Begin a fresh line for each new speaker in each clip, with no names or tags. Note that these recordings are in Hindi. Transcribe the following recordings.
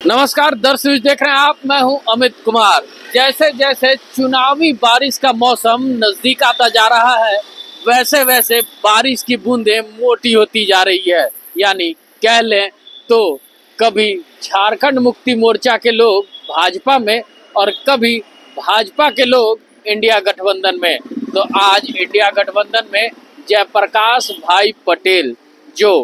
नमस्कार दर्शक, देख रहे हैं आप। मैं हूं अमित कुमार। जैसे जैसे चुनावी बारिश का मौसम नजदीक आता जा रहा है, वैसे वैसे बारिश की बूंदें मोटी होती जा रही है। यानी कह लें तो कभी झारखंड मुक्ति मोर्चा के लोग भाजपा में और कभी भाजपा के लोग इंडिया गठबंधन में। तो आज इंडिया गठबंधन में जयप्रकाश भाई पटेल, जो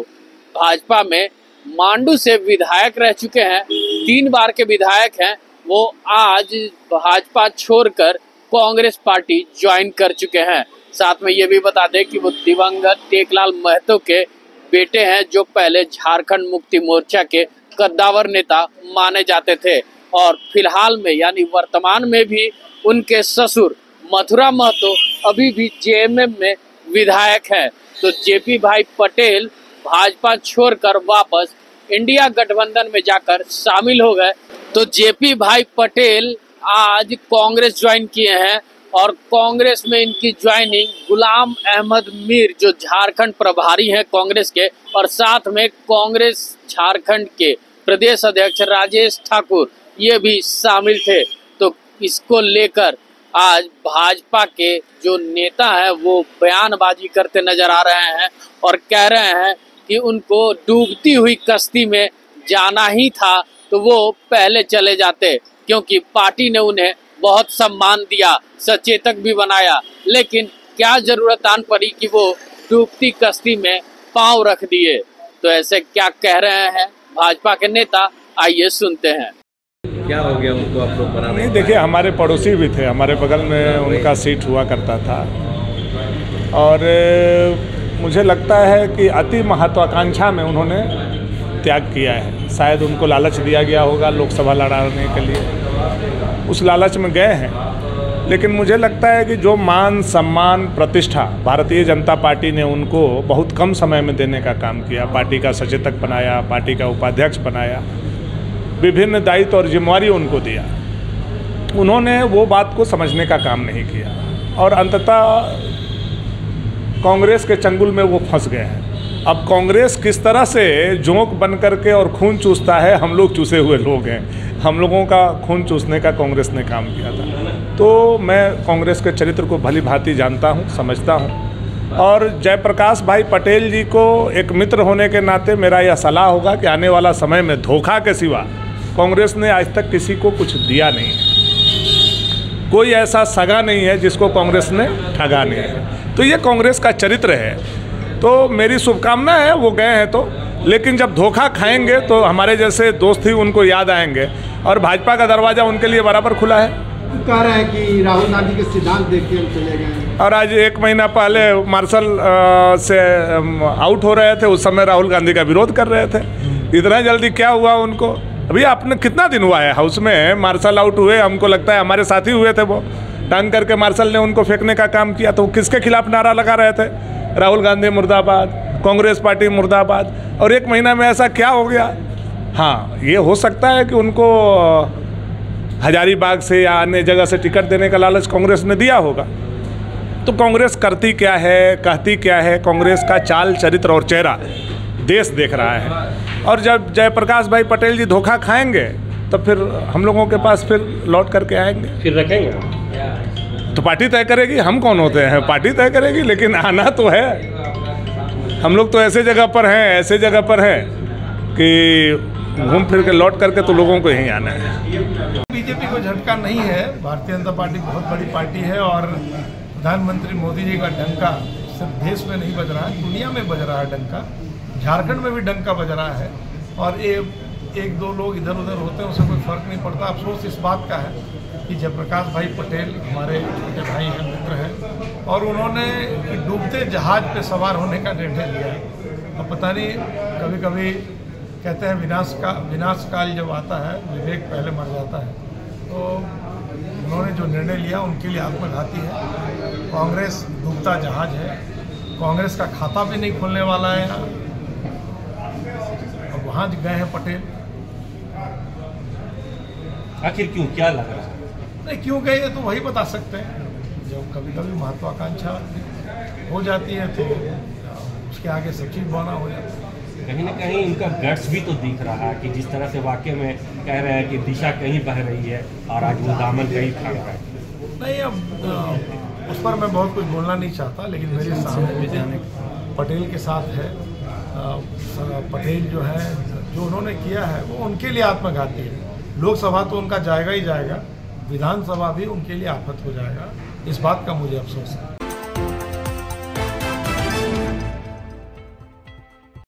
भाजपा में मांडू से विधायक रह चुके हैं, 3 बार के विधायक हैं, वो आज भाजपा छोड़कर कांग्रेस पार्टी ज्वाइन कर चुके हैं। साथ में ये भी बता दें कि वो दिवंगत टेकलाल महतो के बेटे हैं, जो पहले झारखंड मुक्ति मोर्चा के कद्दावर नेता माने जाते थे और फिलहाल में यानी वर्तमान में भी उनके ससुर मथुरा महतो अभी भी जेएमएम में विधायक हैं। तो जेपी भाई पटेल भाजपा छोड़कर वापस इंडिया गठबंधन में जाकर शामिल हो गए। तो जेपी भाई पटेल आज कांग्रेस ज्वाइन किए हैं और कांग्रेस में इनकी ज्वाइनिंग गुलाम अहमद मीर, जो झारखंड प्रभारी हैं कांग्रेस के, और साथ में कांग्रेस झारखंड के प्रदेश अध्यक्ष राजेश ठाकुर, ये भी शामिल थे। तो इसको लेकर आज भाजपा के जो नेता हैं वो बयानबाजी करते नजर आ रहे हैं और कह रहे हैं कि उनको डूबती हुई कश्ती में जाना ही था तो वो पहले चले जाते, क्योंकि पार्टी ने उन्हें बहुत सम्मान दिया, सचेतक भी बनाया, लेकिन क्या जरूरत आन पड़ी कि वो डूबती कश्ती में पांव रख दिए। तो ऐसे क्या कह रहे हैं भाजपा के नेता, आइए सुनते हैं।
क्या हो गया उनको आप लोग बना
नहीं, देखिए हमारे पड़ोसी भी थे, हमारे बगल में उनका सीट हुआ करता था और मुझे लगता है कि अति महत्वाकांक्षा में उन्होंने त्याग किया है। शायद उनको लालच दिया गया होगा लोकसभा लड़ाने के लिए, उस लालच में गए हैं। लेकिन मुझे लगता है कि जो मान सम्मान प्रतिष्ठा भारतीय जनता पार्टी ने उनको बहुत कम समय में देने का काम किया, पार्टी का सचेतक बनाया, पार्टी का उपाध्यक्ष बनाया, विभिन्न दायित्व और जिम्मेवारी उनको दिया, उन्होंने वो बात को समझने का काम नहीं किया और अंततः कांग्रेस के चंगुल में वो फंस गए हैं। अब कांग्रेस किस तरह से जोंक बन करके और खून चूसता है, हम लोग चूसे हुए लोग हैं, हम लोगों का खून चूसने का कांग्रेस ने काम किया था। तो मैं कांग्रेस के चरित्र को भली भांति जानता हूँ, समझता हूँ और जयप्रकाश भाई पटेल जी को एक मित्र होने के नाते मेरा यह सलाह होगा कि आने वाला समय में धोखा के सिवा कांग्रेस ने आज तक किसी को कुछ दिया नहीं है। कोई ऐसा सगा नहीं है जिसको कांग्रेस ने ठगा नहीं है। तो ये कांग्रेस का चरित्र है। तो मेरी शुभकामना है वो गए हैं तो, लेकिन जब धोखा खाएंगे तो हमारे जैसे दोस्त ही उनको याद आएंगे और भाजपा का दरवाज़ा उनके लिए बराबर खुला है।
कह रहे हैं कि राहुल गांधी के सिद्धांत देख के हम चले गए
और आज 1 महीना पहले मार्शल से आउट हो रहे थे, उस समय राहुल गांधी का विरोध कर रहे थे। इतना जल्दी क्या हुआ उनको? अभी आपने कितना दिन हुआ है हाउस में मार्शल आउट हुए? हमको लगता है हमारे साथी हुए थे, वो टांग करके मार्शल ने उनको फेंकने का काम किया। तो किसके खिलाफ नारा लगा रहे थे? राहुल गांधी मुर्दाबाद, कांग्रेस पार्टी मुर्दाबाद। और 1 महीना में ऐसा क्या हो गया? हाँ, ये हो सकता है कि उनको हजारीबाग से या अन्य जगह से टिकट देने का लालच कांग्रेस ने दिया होगा। तो कांग्रेस करती क्या है, कहती क्या है, कांग्रेस का चाल चरित्र और चेहरा देश देख रहा है। और जब जयप्रकाश भाई पटेल जी धोखा खाएंगे तो फिर हम लोगों के पास फिर लौट करके आएंगे,
फिर रखेंगे
तो पार्टी तय करेगी। हम कौन होते हैं? पार्टी तय करेगी, लेकिन आना तो है। हम लोग तो ऐसे जगह पर हैं कि घूम फिर के लौट करके तो लोगों को यहीं आना है।
बीजेपी को झटका नहीं है। भारतीय जनता पार्टी बहुत बड़ी पार्टी है और प्रधानमंत्री मोदी जी का डंका सिर्फ देश में नहीं बज रहा है, दुनिया में बज रहा है डंका। झारखंड में भी डंका बज रहा है और एक दो लोग इधर उधर होते हैं, उससे कोई फर्क नहीं पड़ता। अफसोस इस बात का है कि जयप्रकाश भाई पटेल हमारे छोटे भाई हैं, मित्र हैं, और उन्होंने डूबते जहाज पे सवार होने का निर्णय लिया है। अब पता नहीं, कभी कभी कहते हैं विनाश काल जब आता है विवेक पहले मर जाता है। तो उन्होंने जो निर्णय लिया उनके लिए आत्मघाती है। कांग्रेस डूबता जहाज है, कांग्रेस का खाता भी नहीं खुलने वाला है यहाँ। अब वहाँ गए हैं पटेल,
आखिर क्यों, क्या लग रहा है?
नहीं, क्यों गए तो वही बता सकते हैं। जब कभी कभी महत्वाकांक्षा हो जाती है तो उसके आगे सचिव बना हो जाता है।
कहीं ना कहीं उनका गट्स भी तो दिख रहा है कि जिस तरह से वाकई में कह रहे हैं कि दिशा कहीं बह रही है और आज वो दामन कहीं थाम रहा है।
नहीं, अब उस पर मैं बहुत कुछ बोलना नहीं चाहता, लेकिन मेरे सामने पटेल के साथ है। पटेल जो है, जो उन्होंने किया है वो उनके लिए आत्मघाती है। लोकसभा तो उनका जाएगा ही जाएगा, विधानसभा भी उनके लिए आफत हो जाएगा। इस बात का मुझे अफसोस है।